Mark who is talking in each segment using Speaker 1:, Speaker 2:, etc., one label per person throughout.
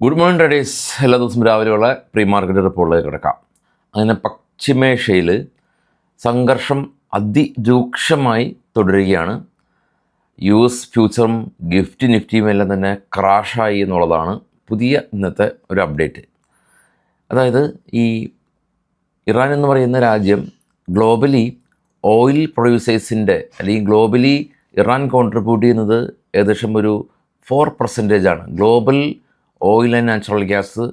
Speaker 1: Good morning traders. എല്ലാ ദിവസവും രാവിലെയുള്ള പ്രീ മാർക്കറ്റ് റിപ്പോർട്ടിലേക്ക് കിടക്കാം. അങ്ങനെ പശ്ചിമേഷ്യയിൽ സംഘർഷം അതിരൂക്ഷമായി തുടരുകയാണ്. US ഫ്യൂച്ചറും നിഫ്റ്റിയും എല്ലാം തന്നെ ക്രാഷായി എന്നുള്ളതാണ് പുതിയ ഇന്നത്തെ ഒരു അപ്ഡേറ്റ്. അതായത് ഈ ഇറാൻ എന്ന് പറയുന്ന രാജ്യം ഗ്ലോബലി ഓയിൽ പ്രൊഡ്യൂസേഴ്സിൻ്റെ അല്ലെങ്കിൽ ഗ്ലോബലി ഇറാൻ കോൺട്രിബ്യൂട്ട് ചെയ്യുന്നത് ഏകദേശം ഒരു 4% global oil and natural gas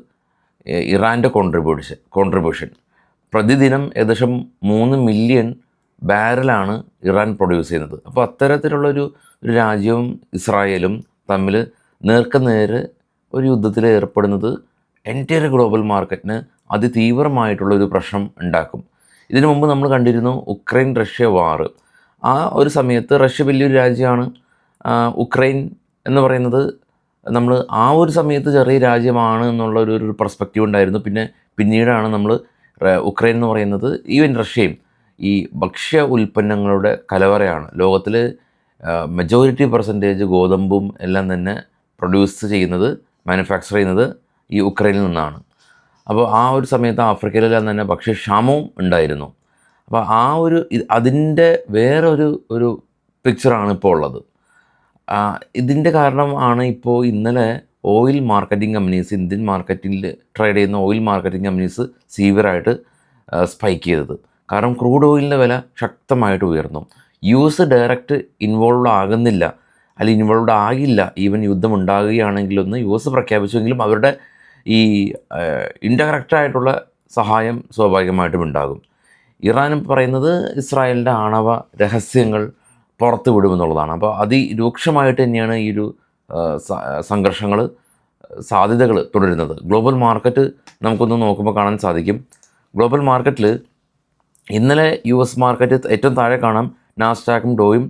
Speaker 1: ഇറാൻ്റെ കോൺട്രിബ്യൂഷൻ പ്രതിദിനം ഏകദേശം 3 മില്യൺ ബാരലാണ് ഇറാൻ പ്രൊഡ്യൂസ് ചെയ്യുന്നത്. അപ്പോൾ അത്തരത്തിലുള്ളൊരു രാജ്യവും ഇസ്രായേലും തമ്മിൽ നേർക്കുനേര് ഒരു യുദ്ധത്തിൽ ഏർപ്പെടുന്നത് എൻറ്റയർ ഗ്ലോബൽ മാർക്കറ്റിന് അതിതീവ്രമായിട്ടുള്ളൊരു പ്രശ്നം ഉണ്ടാക്കും. ഇതിനു മുമ്പ് നമ്മൾ കണ്ടിരുന്നു ഉക്രൈൻ റഷ്യ വാറ്. ആ ഒരു സമയത്ത് റഷ്യ വലിയൊരു രാജ്യമാണ്. ഉക്രൈൻ എന്ന് പറയുന്നത് നമ്മൾ ആ ഒരു സമയത്ത് ചെറിയ രാജ്യമാണ് എന്നുള്ള ഒരു പെർസ്പെക്റ്റീവ് ഉണ്ടായിരുന്നു. പിന്നീടാണ് നമ്മൾ ഉക്രൈൻ എന്ന് പറയുന്നത് ഈവൻ റഷ്യയും ഈ ഭക്ഷ്യ ഉൽപ്പന്നങ്ങളുടെ കലവറയാണ്. ലോകത്തിൽ മെജോറിറ്റി പെർസെൻറ്റേജ് ഗോതമ്പും എല്ലാം തന്നെ പ്രൊഡ്യൂസ് ചെയ്യുന്നത് മാനുഫാക്ചർ ചെയ്യുന്നത് ഈ ഉക്രൈനിൽ നിന്നാണ്. അപ്പോൾ ആ ഒരു സമയത്ത് ആഫ്രിക്കയിലെല്ലാം തന്നെ ഭക്ഷ്യക്ഷാമവും ഉണ്ടായിരുന്നു. അപ്പോൾ അതിൻ്റെ വേറൊരു പിക്ചറാണ് ഇപ്പോൾ ഉള്ളത്. ഇതിൻ്റെ കാരണം ആണ് ഇപ്പോൾ ഇന്നലെ ഓയിൽ മാർക്കറ്റിംഗ് കമ്പനീസ്, ഇന്ത്യൻ മാർക്കറ്റിൽ ട്രേഡ് ചെയ്യുന്ന ഓയിൽ മാർക്കറ്റിംഗ് കമ്പനീസ് സീവിയറായിട്ട് സ്പൈക്ക് ചെയ്തത്. കാരണം ക്രൂഡ് ഓയിലിൻ്റെ വില ശക്തമായിട്ട് ഉയർന്നു. US ഡയറക്റ്റ് ഇൻവോൾവ് ആകുന്നില്ല, അല്ലെങ്കിൽ ഇൻവോൾവ് ആകില്ല. ഈവൻ യുദ്ധം ഉണ്ടാകുകയാണെങ്കിലൊന്ന് US പ്രഖ്യാപിച്ചുവെങ്കിലും അവരുടെ ഈ ഇൻഡയറക്റ്റായിട്ടുള്ള സഹായം സ്വാഭാവികമായിട്ടും ഉണ്ടാകും. ഇറാൻ പറയുന്നത് ഇസ്രായേലിൻ്റെ ആണവ രഹസ്യങ്ങൾ പുറത്ത് വിടുമെന്നുള്ളതാണ്. അപ്പോൾ അതിരൂക്ഷമായിട്ട് തന്നെയാണ് ഈ ഒരു സാധ്യതകൾ തുടരുന്നത്. ഗ്ലോബൽ മാർക്കറ്റ് നമുക്കൊന്ന് നോക്കുമ്പോൾ കാണാൻ സാധിക്കും. ഗ്ലോബൽ മാർക്കറ്റിൽ ഇന്നലെ US മാർക്കറ്റ് ഏറ്റവും താഴെ കാണാം നാസ്ഡാക്കും ഡോയും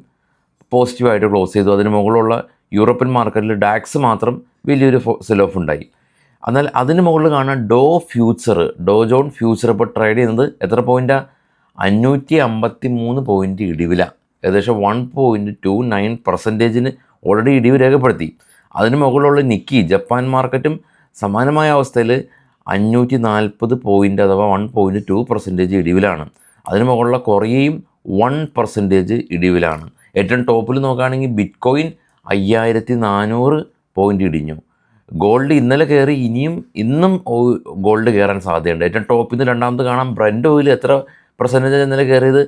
Speaker 1: പോസിറ്റീവായിട്ട് ക്ലോസ് ചെയ്തു. അതിന് മുകളിലുള്ള യൂറോപ്യൻ മാർക്കറ്റിൽ ഡാക്സ് മാത്രം വലിയൊരു സെൽ ഓഫ് ഉണ്ടായി. എന്നാൽ അതിന് മുകളിൽ കാണാൻ ഡോ ജോൺ ഫ്യൂച്ചർ ഇപ്പോൾ ട്രേഡ് ചെയ്യുന്നത് എത്ര പോയിൻറ്റാണ്? 553 പോയിൻറ്റ് ഇടിവിലാണ്. ഏകദേശം 1.29% ഓൾറെഡി ഇടിവ് രേഖപ്പെടുത്തി. അതിന് മുകളിലുള്ള നിക്കി ജപ്പാൻ മാർക്കറ്റും സമാനമായ അവസ്ഥയിൽ 540 പോയിൻ്റ് അഥവാ 1.2% ഇടിവിലാണ്. അതിന് മുകളിലുള്ള കൊറിയയും 1% ഇടിവിലാണ്. ഏറ്റവും ടോപ്പിൽ നോക്കുകയാണെങ്കിൽ ബിറ്റ്കോയിൻ 5400 പോയിൻ്റ് ഇടിഞ്ഞു. ഗോൾഡ് ഇന്നലെ കയറി, ഇന്നും ഗോൾഡ് കയറാൻ സാധ്യതയുണ്ട്. ഏറ്റവും ടോപ്പിൽ നിന്ന് രണ്ടാമത് കാണാം ബ്രന്റ് ഓയിൽ എത്ര പെർസെൻറ്റേജ് ഇന്നലെ കയറിയത്.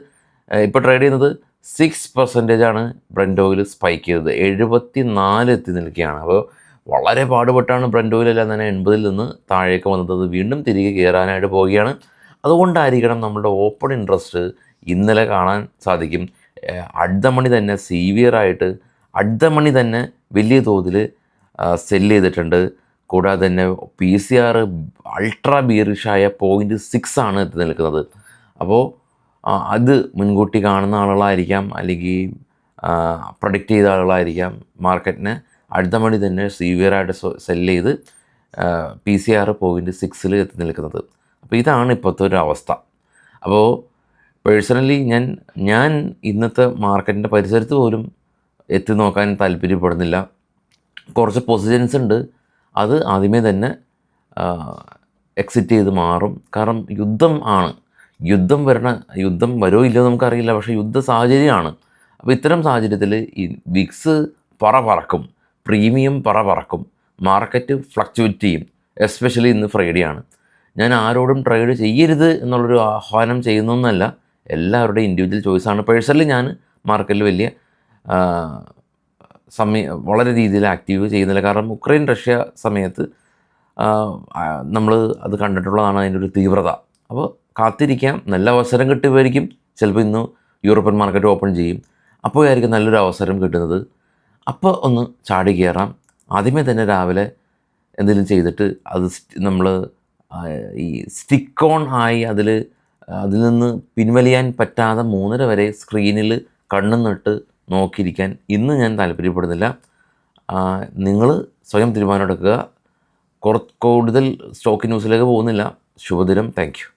Speaker 1: ഇപ്പോൾ ട്രേഡ് ചെയ്യുന്നത് 6% ബ്രന്റ് ഓയിൽ സ്പൈക്ക് ചെയ്തത്. 74 എത്തി നിൽക്കുകയാണ്. അപ്പോൾ വളരെ പാടുപെട്ടാണ് ബ്രന്റ് ഓയിലെല്ലാം തന്നെ 80 നിന്ന് താഴേക്ക് വന്നത്. അത് വീണ്ടും തിരികെ കയറാനായിട്ട് പോവുകയാണ്. അതുകൊണ്ടായിരിക്കണം നമ്മുടെ ഓപ്പൺ ഇൻട്രസ്റ്റ് ഇന്നലെ കാണാൻ സാധിക്കും. അറ്റ് ദ മണി തന്നെ സീവിയറായിട്ട് തന്നെ വലിയ തോതിൽ സെല്ല് ചെയ്തിട്ടുണ്ട്. കൂടാതെ തന്നെ PCR അൾട്രാ ബിയറിഷായ 0.6 എത്തി നിൽക്കുന്നത്. അപ്പോൾ അത് മുൻകൂട്ടി കാണുന്ന ആളുകളായിരിക്കാം, അല്ലെങ്കിൽ പ്രൊഡിക്റ്റ് ചെയ്ത ആളുകളായിരിക്കാം മാർക്കറ്റിനെ അടുത്ത മണി തന്നെ സീവിയറായിട്ട് സെല്ല് ചെയ്ത് PCR 0.6 എത്തി നിൽക്കുന്നത്. അപ്പോൾ ഇതാണ് ഇപ്പോഴത്തെ ഒരു അവസ്ഥ. അപ്പോൾ പേഴ്സണലി ഞാൻ ഇന്നത്തെ മാർക്കറ്റിൻ്റെ പരിസരത്ത് പോലും എത്തി നോക്കാൻ താല്പര്യപ്പെടുന്നില്ല. കുറച്ച് പൊസിഷൻസ് ഉണ്ട്, അത് ആദ്യമേ തന്നെ എക്സിറ്റ് ചെയ്ത് മാറും. കാരണം യുദ്ധം വരുമോ ഇല്ലയോ നമുക്കറിയില്ല, പക്ഷേ യുദ്ധ സാഹചര്യമാണ്. അപ്പോൾ ഇത്തരം സാഹചര്യത്തിൽ ഈ വിക്സ് പറക്കും, പ്രീമിയം പറക്കും, മാർക്കറ്റ് ഫ്ലക്ച്വേറ്റ് ചെയ്യും. എസ്പെഷ്യലി ഇന്ന് ഫ്രൈഡേ ആണ്. ഞാൻ ആരോടും ട്രേഡ് ചെയ്യരുത് എന്നുള്ളൊരു ആഹ്വാനം ചെയ്യുന്നൊന്നല്ല, എല്ലാവരുടെയും ഇൻഡിവിജ്വൽ ചോയ്സാണ്. പേഴ്സണലി ഞാൻ മാർക്കറ്റിൽ വലിയ വളരെ രീതിയിൽ ആക്റ്റീവ് ചെയ്യുന്നില്ല. കാരണം ഉക്രൈൻ റഷ്യ സമയത്ത് നമ്മൾ അത് കണ്ടിട്ടുള്ളതാണ് അതിൻ്റെ ഒരു തീവ്രത. അപ്പോൾ കാത്തിരിക്കാം, നല്ല അവസരം കിട്ടുമായിരിക്കും. ചിലപ്പോൾ ഇന്ന് യൂറോപ്യൻ മാർക്കറ്റ് ഓപ്പൺ ചെയ്യും, അപ്പോഴായിരിക്കും നല്ലൊരു അവസരം കിട്ടുന്നത്. അപ്പോൾ ഒന്ന് ചാടി കയറാം. ആദ്യമേ തന്നെ രാവിലെ എന്തെങ്കിലും ചെയ്തിട്ട് അത് നമ്മൾ ഈ സ്റ്റിക്ക് ഓൺ ആയി അതിൽ നിന്ന് പിൻവലിയാൻ പറ്റാതെ 3:30 വരെ സ്ക്രീനിൽ കണ്ണും നട്ട് നോക്കിയിരിക്കാൻ ഇന്ന് ഞാൻ താല്പര്യപ്പെടുന്നില്ല. നിങ്ങൾ സ്വയം തീരുമാനമെടുക്കുക. കൂടുതൽ സ്റ്റോക്ക് ന്യൂസിലേക്ക് പോകുന്നില്ല. ശുഭദിനം. Thank you.